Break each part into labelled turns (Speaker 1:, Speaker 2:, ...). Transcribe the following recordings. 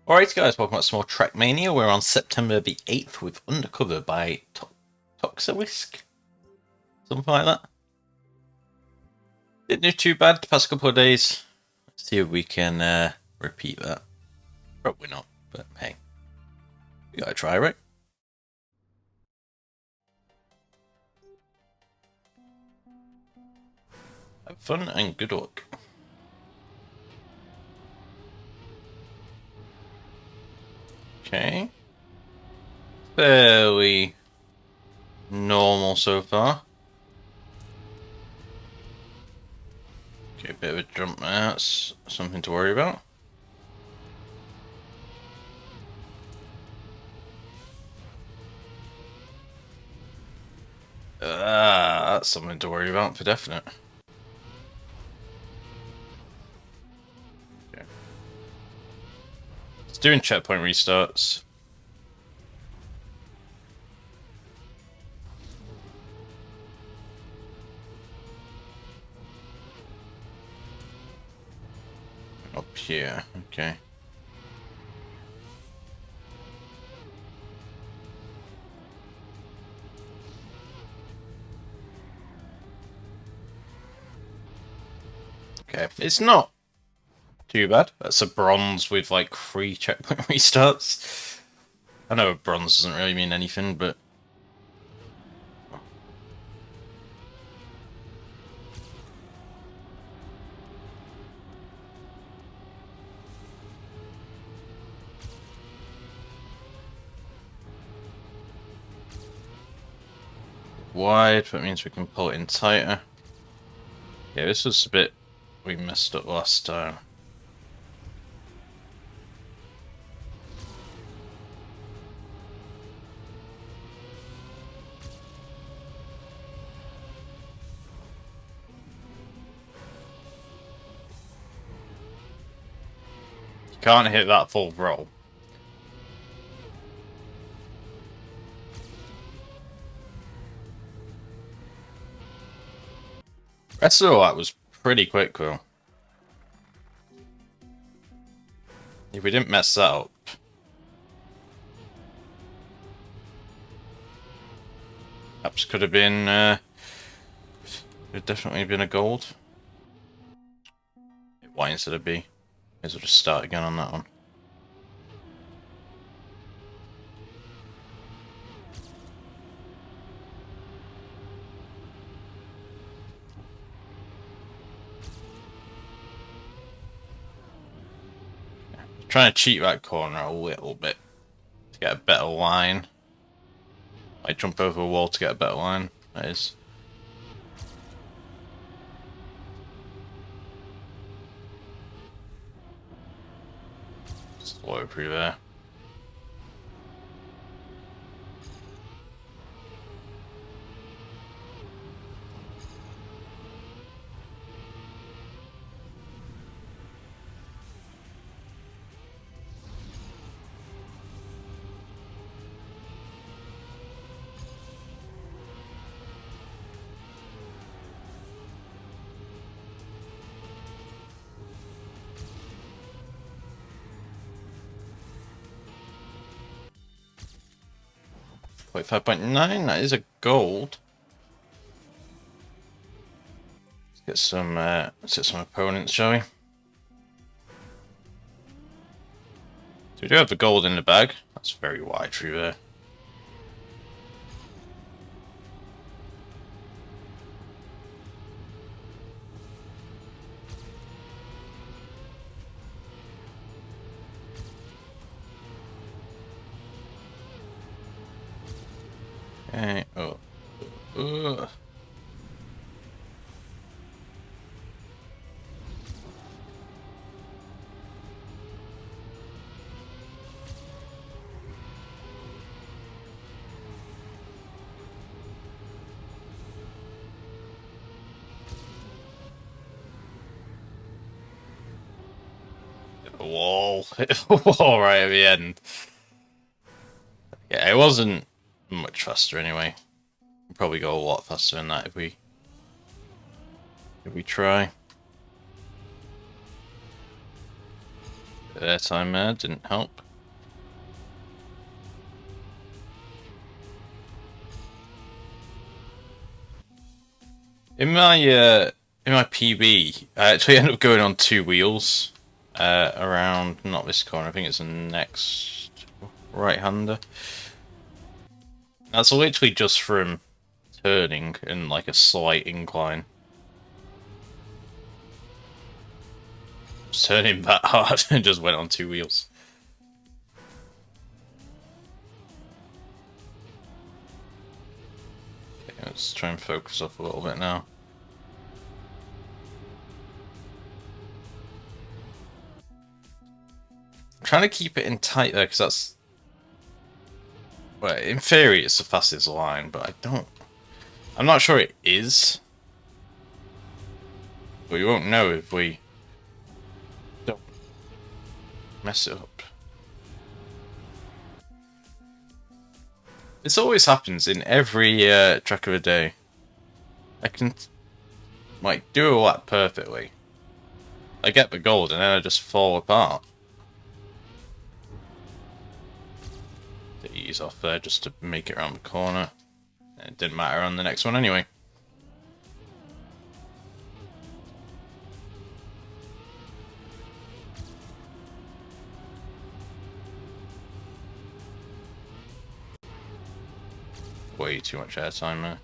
Speaker 1: Alright guys, welcome back to more Trackmania. We're on September the 8th with Undercover by Toxilisk. Something like that. Didn't do too bad the past couple of days. Let's see if we can repeat that. Probably not, but hey. We gotta try, right? Have fun and good luck. Okay. Fairly normal so far. Okay, a bit of a jump there. That's something to worry about. That's something to worry about for definite. Okay. It's doing checkpoint restarts. Up here, okay. Okay, it's not too bad. That's a bronze with like 3 checkpoint restarts. I know a bronze doesn't really mean anything, but wide, that means we can pull it in tighter. Yeah, this was a bit we messed up last time. You can't hit that full roll. Rest of all that was pretty quick though. If we didn't mess that up. Perhaps could have been could definitely been a gold. Why instead of B? May as well just start again on that one. Trying to cheat that corner a little bit to get a better line. I jump over a wall to get a better line. That is. Slow through there. Wait, 5.9? That is a gold. Let's get some opponents, shall we? So we do have the gold in the bag. That's very wide through there. Okay, oh. Hit the wall. Hit the wall right at the end. Yeah, it wasn't much faster anyway. We'll probably go a lot faster than that if we try. Airtime there didn't help. In my PB, I actually ended up going on 2 wheels around not this corner. I think it's the next right-hander. That's literally just from turning and like a slight incline. Just turning that hard and just went on 2 wheels. Okay, let's try and focus off a little bit now. I'm trying to keep it in tight there because that's... Well, in theory it's the fastest line, but I'm not sure it is. But we won't know if we don't mess it up. This always happens in every track of the day. I can like do a lap perfectly. I get the gold and then I just fall apart. To ease off there just to make it around the corner. It didn't matter on the next one anyway. Way too much airtime there.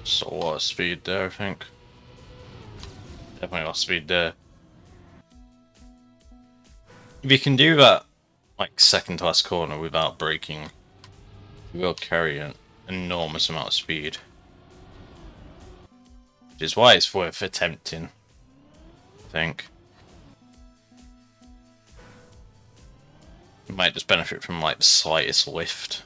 Speaker 1: So a lot of speed there, I think. Definitely a lot of speed there. If you can do that, like, second to last corner without braking, you will carry an enormous amount of speed. Which is why it's worth attempting, I think. You might just benefit from, like, the slightest lift.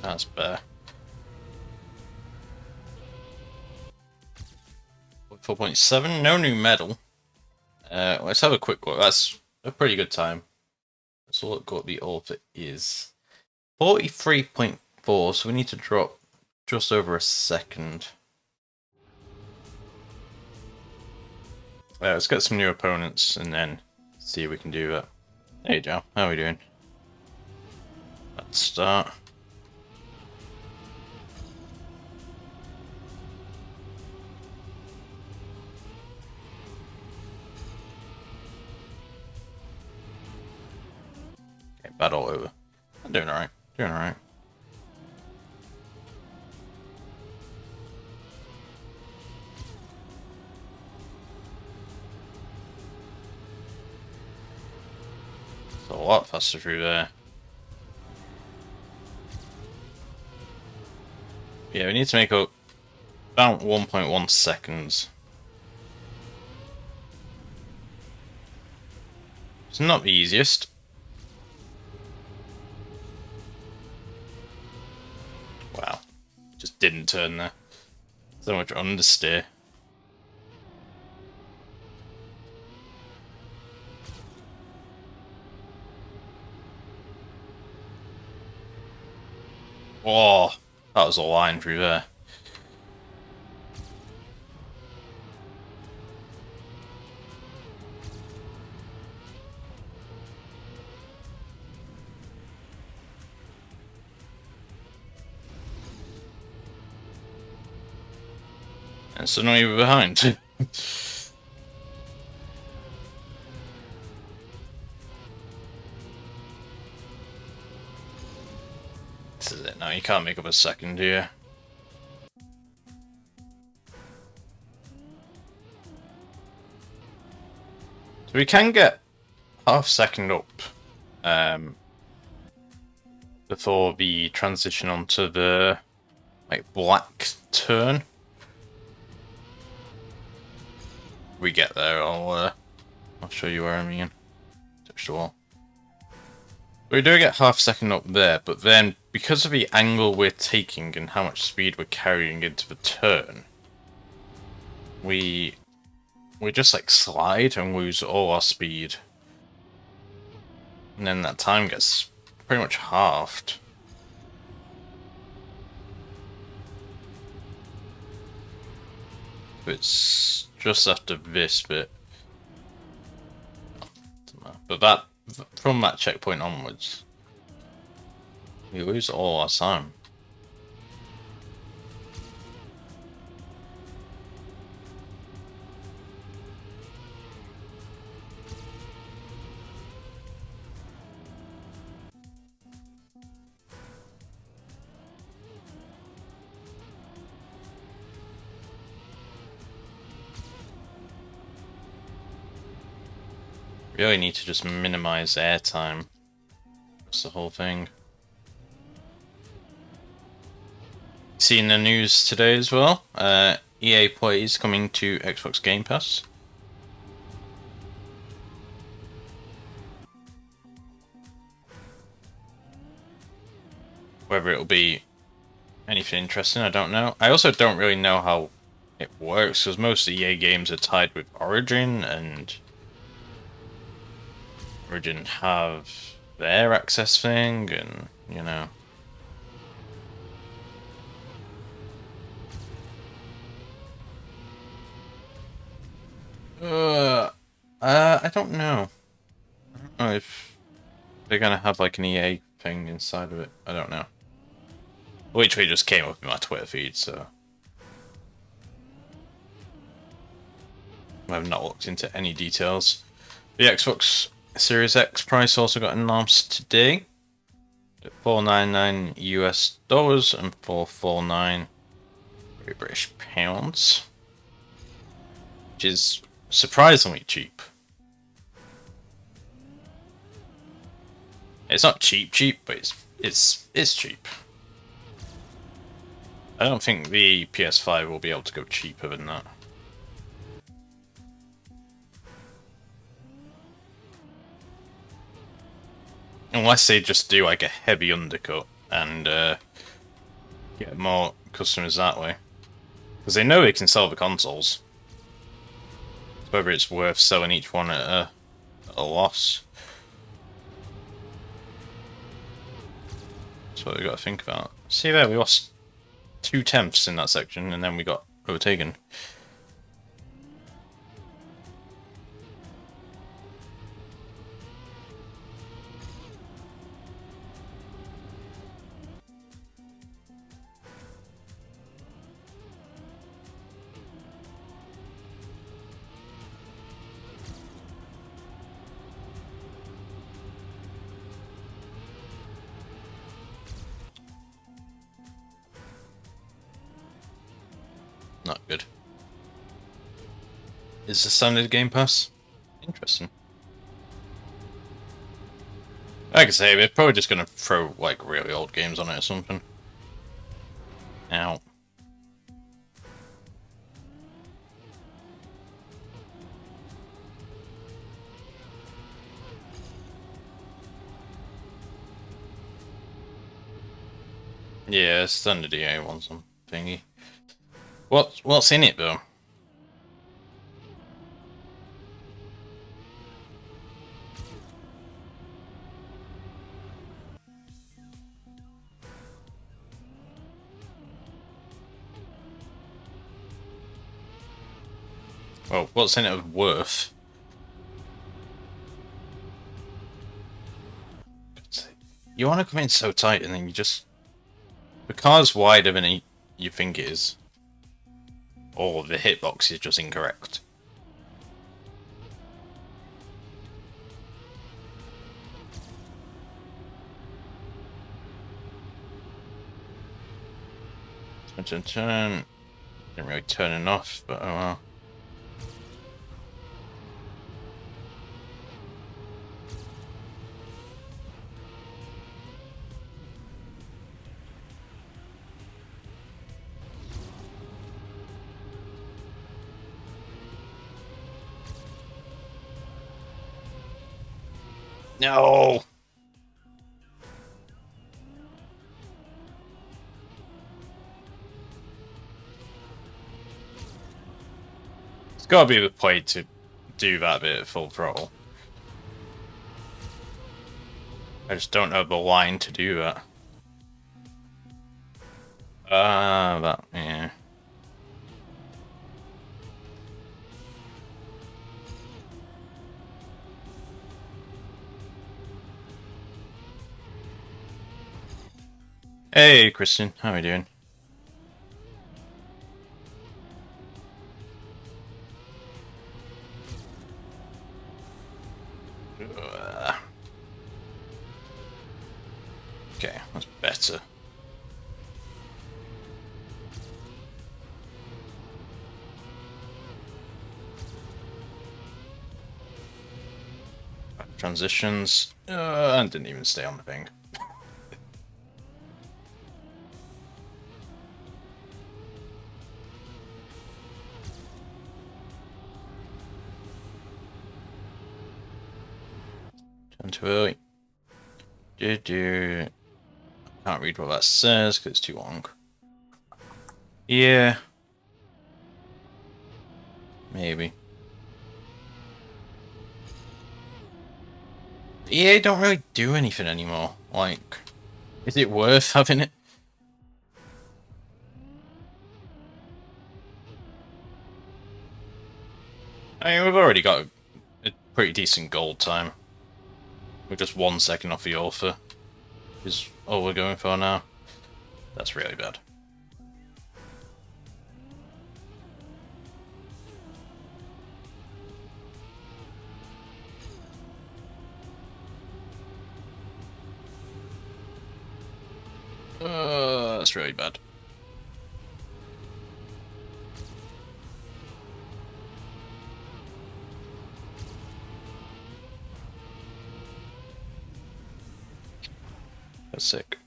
Speaker 1: That's better. 4.7, no new medal. Let's have a quick look. That's a pretty good time. Let's look what the author is. 43.4, so we need to drop just over a second. Let's get some new opponents and then see if we can do that. Hey Joe, how are we doing? Let's start. Okay, battle over. I'm doing alright. Doing alright. It's a lot faster through there. Yeah, we need to make up about 1.1 seconds. It's not the easiest. Wow. Just didn't turn there. So much understeer. Oh, that was a line through there. And suddenly we're behind. This is it now, you can't make up a second here. So we can get half second up before the transition onto the black turn. We get there, I'll show you where I mean. Touch the wall. We do get half second up there, but then because of the angle we're taking and how much speed we're carrying into the turn, we just slide and lose all our speed. And then that time gets pretty much halved. It's just after this bit. But that, from that checkpoint onwards, we lose all our time. Really need to just minimize airtime. That's the whole thing. Seen the news today as well. EA Play is coming to Xbox Game Pass. Whether it'll be anything interesting, I don't know. I also don't really know how it works, because most EA games are tied with Origin, and Origin have their access thing, and you know. I don't know. I don't know if they're gonna have an EA thing inside of it. I don't know. Which we just came up in my Twitter feed, so I have not looked into any details. The Xbox Series X price also got announced today at $499 US and $449 British pounds, which is surprisingly cheap. It's not cheap, but it's cheap. I don't think the PS5 will be able to go cheaper than that. Unless they just do a heavy undercut and get more customers that way. Because they know they can sell the consoles. Whether it's worth selling each one at a loss. That's what we got to think about. See there, we lost 2/10 in that section, and then we got overtaken. Not good. Is the standard Game Pass? Interesting. Like I say, they're probably just gonna throw really old games on it or something. Ow. Yeah, standard EA wants some thingy. What's in it though? Well, what's in it of worth? You want to come in so tight and then you just... The car's wider than you think it is. or the hitbox is just incorrect. Turn. Didn't really turn it off, but oh well. No! It's gotta be the play to do that bit at full throttle. I just don't know the line to do that. Yeah. Hey, Kristen, how are you doing? Okay, that's better. Transitions. I didn't even stay on the thing. Turn too early. Can't read what that says because it's too long. Yeah. Maybe. EA don't really do anything anymore. Like, is it worth having it? I mean, we've already got a pretty decent gold time. We're just 1 second off the author. Is all we're going for now. That's really bad. That's really bad. That's sick.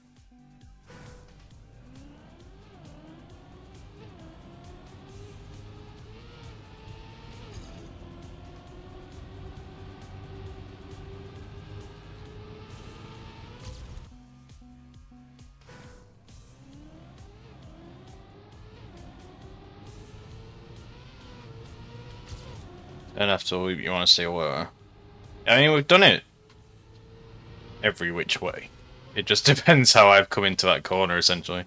Speaker 1: And after you want to stay away. I mean, we've done it every which way. It just depends how I've come into that corner, essentially.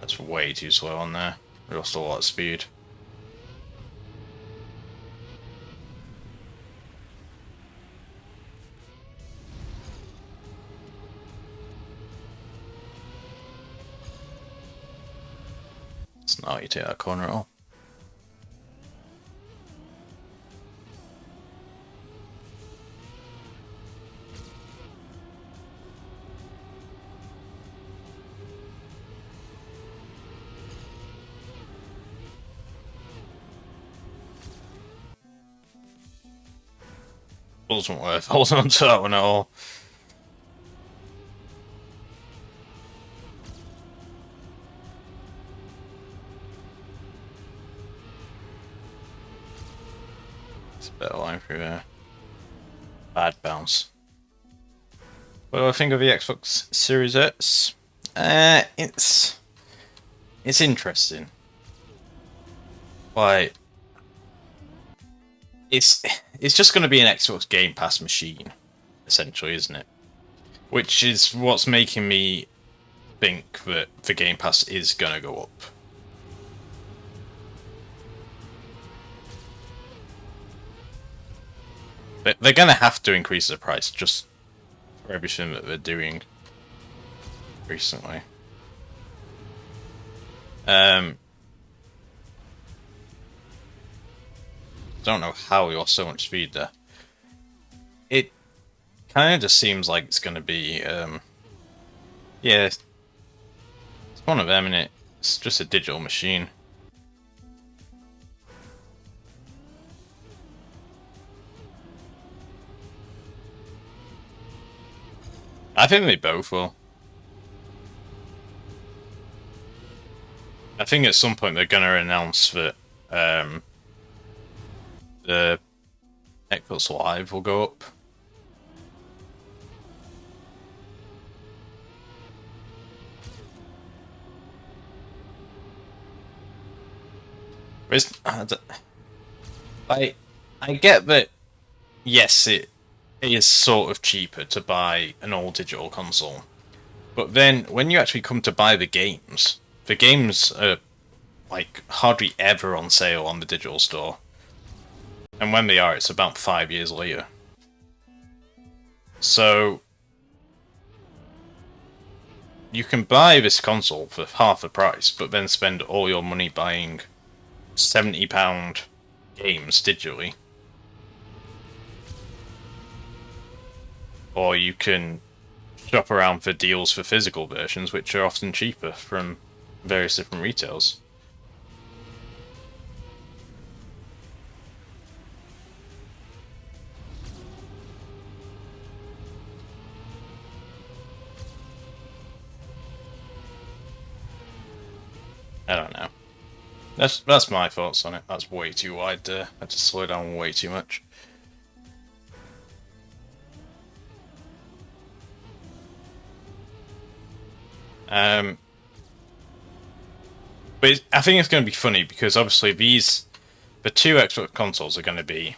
Speaker 1: That's way too slow on there. We lost a lot of speed. It's not how you take that corner at all. Wasn't worth holding on to that one at all. It's a better line through there. Bad bounce. What do I think of the Xbox Series X? It's interesting. Like, it's just going to be an Xbox Game Pass machine, essentially, isn't it? Which is what's making me think that the Game Pass is going to go up. They're going to have to increase the price just for everything that they're doing recently. Um, don't know how we lost so much speed there. It kind of just seems like it's going to be, yeah, it's one of them, and it's just a digital machine. I think they both will. I think at some point they're going to announce that the Xbox Live will go up. I get that. Yes, it is sort of cheaper to buy an all digital console, but then when you actually come to buy the games are like hardly ever on sale on the digital store, and when they are, it's about 5 years later. So you can buy this console for half the price, but then spend all your money buying £70 games digitally. Or you can shop around for deals for physical versions, which are often cheaper from various different retailers. I don't know. That's my thoughts on it. That's way too wide there. I had to slow down way too much. But I think it's going to be funny because obviously the two Xbox consoles are going to be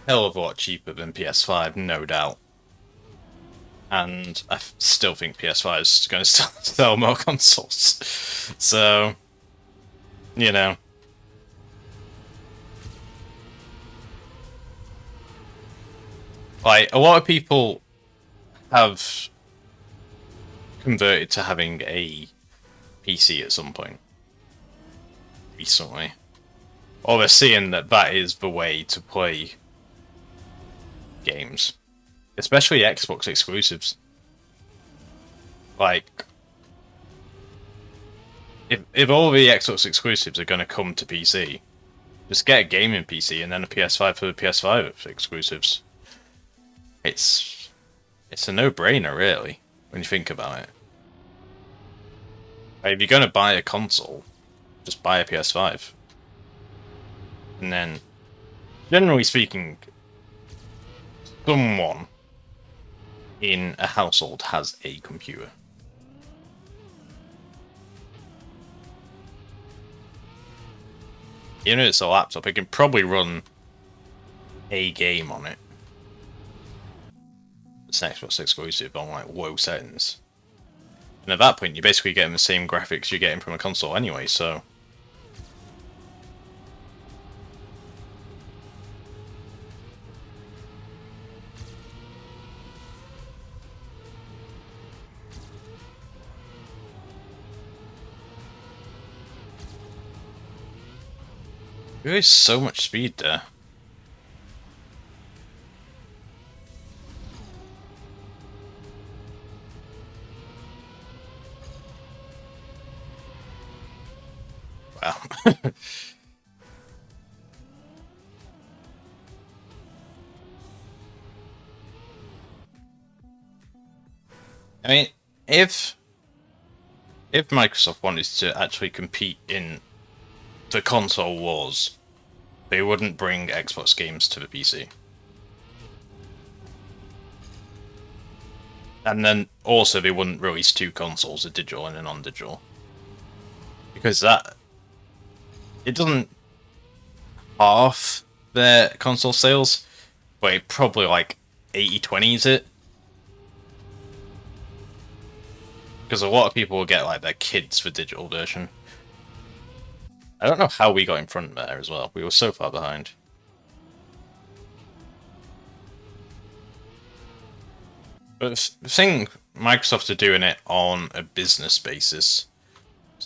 Speaker 1: a hell of a lot cheaper than PS5, no doubt. And I still think PS5 is going to sell more consoles. So, you know. Like, a lot of people have converted to having a PC at some point recently. Or they're seeing that that is the way to play games. Especially Xbox exclusives. Like, if all the Xbox exclusives are going to come to PC, just get a gaming PC and then a PS5 for the PS5 exclusives. It's a no-brainer, really, when you think about it. Like, if you're going to buy a console, just buy a PS5. And then, generally speaking, someone in a household has a computer. Even if it's a laptop, it can probably run a game on it. It's an Xbox exclusive on like low settings. And at that point, you're basically getting the same graphics you're getting from a console anyway, so... There is so much speed there. Wow. I mean, if Microsoft wanted to actually compete in the console wars, they wouldn't bring Xbox games to the PC. And then also they wouldn't release two consoles, a digital and a non-digital. Because it doesn't half their console sales, but it probably like 80-20s it. Because a lot of people will get like their kids for digital version. I don't know how we got in front there as well. We were so far behind. But the thing, Microsoft are doing it on a business basis.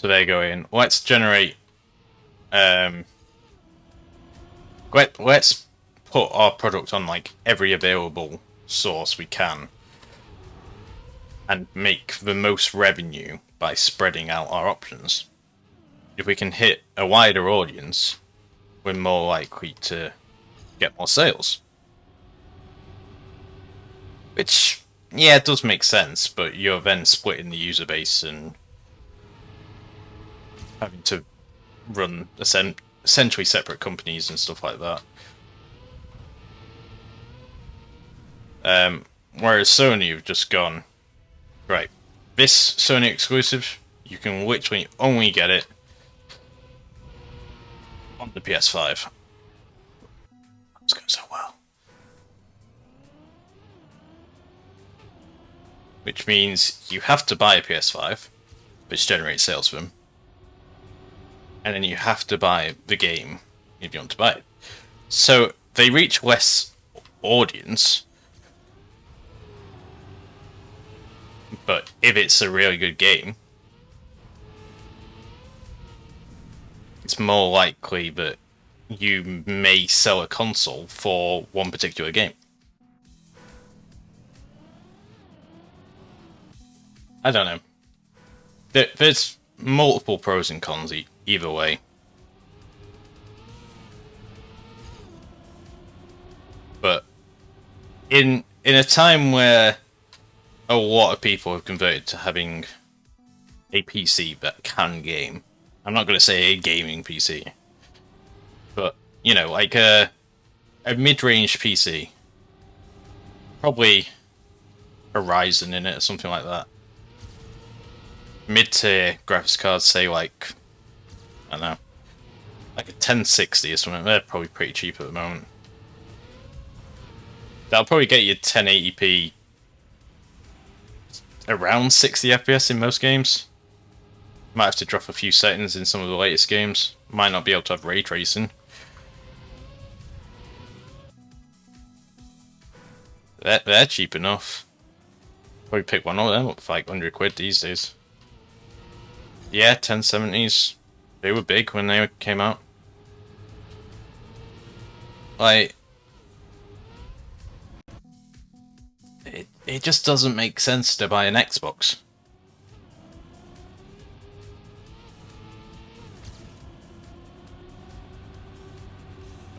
Speaker 1: So they're going, let's generate, let's put our product on like every available source we can and make the most revenue by spreading out our options. If we can hit a wider audience, we're more likely to get more sales. Which, yeah, it does make sense, but you're then splitting the user base and having to run essentially separate companies and stuff like that. Whereas Sony have just gone, right, this Sony exclusive, you can literally only get it on the PS5. It's going so well. Which means you have to buy a PS5, which generates sales for them. And then you have to buy the game if you want to buy it. So they reach less audience, but if it's a really good game, it's more likely that you may sell a console for one particular game. I don't know. There's multiple pros and cons either way. But in a time where a lot of people have converted to having a PC that can game, I'm not going to say a gaming PC, but you know, like a mid-range PC, probably Horizon in it or something like that. Mid-tier graphics cards, say like, I don't know, like a 1060 or something. They're probably pretty cheap at the moment. That'll probably get you 1080p around 60 FPS in most games. Might have to drop a few settings in some of the latest games. Might not be able to have ray tracing. They're cheap enough. Probably pick one of them up for like 100 quid these days. Yeah, 1070s. They were big when they came out. Like, it just doesn't make sense to buy an Xbox.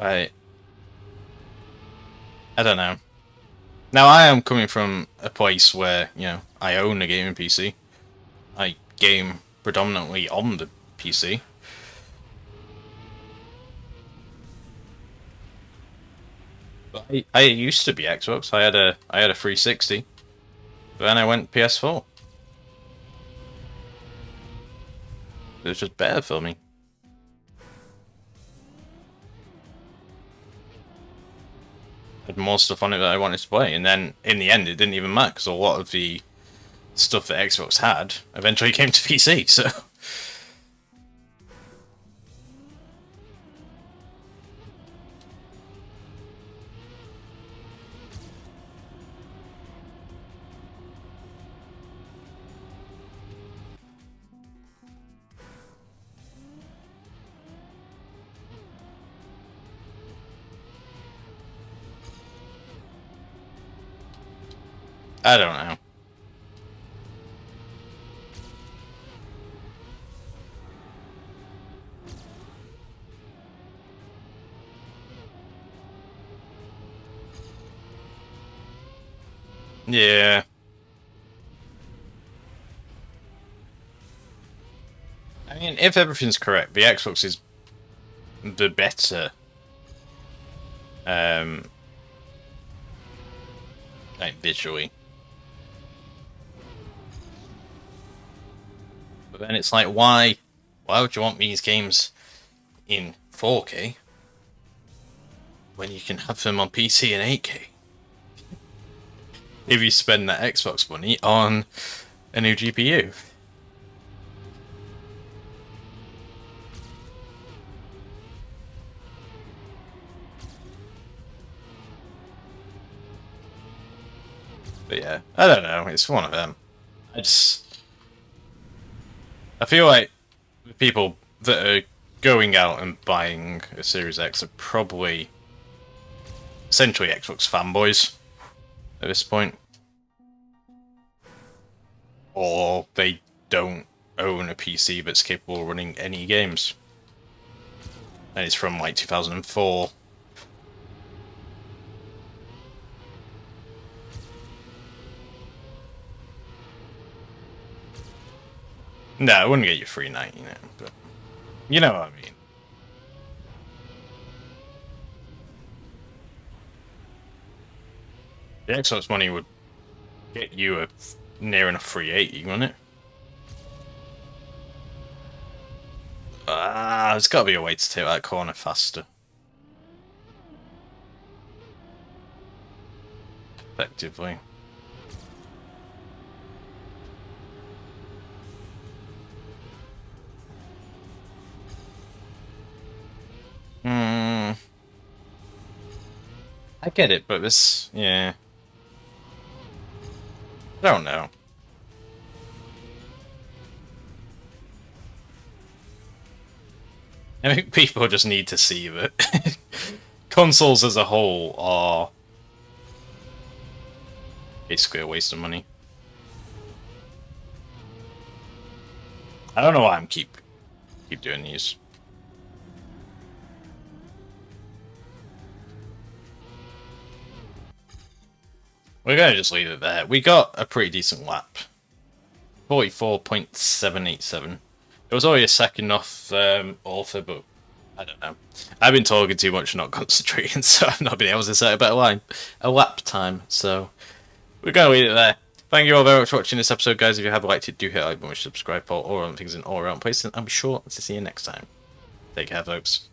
Speaker 1: I don't know. Now, I am coming from a place where, you know, I own a gaming PC. I game predominantly on the PC. But I used to be Xbox. I had a 360. But then I went PS4. It was just better for me. Had more stuff on it that I wanted to play, and then in the end, it didn't even matter because a lot of the stuff that Xbox had eventually came to PC. So I don't know. Yeah. I mean, if everything's correct, the Xbox is the better like visually. But then it's like, why would you want these games in 4K when you can have them on PC in 8K? If you spend that Xbox money on a new GPU. But yeah, I don't know, it's one of them. I feel like the people that are going out and buying a Series X are probably essentially Xbox fanboys at this point. Or they don't own a PC that's capable of running any games. And it's from like 2004. No, I wouldn't get you free 90 now, but you know what I mean. The Xbox money would get you a near enough free 80, wouldn't it? There's got to be a way to take that corner faster. Effectively. I get it, but this, yeah. I don't know. I think people just need to see that consoles as a whole are basically a waste of money. I don't know why I'm keep doing these. We're gonna just leave it there. We got a pretty decent lap. 44.787. It was only a second off author, but I don't know. I've been talking too much and not concentrating, so I've not been able to set a better line. A lap time, so we're going to leave it there. Thank you all very much for watching this episode, guys. If you have liked it, do hit like button, subscribe for all around things in all around places, and I'll be sure to see you next time. Take care, folks.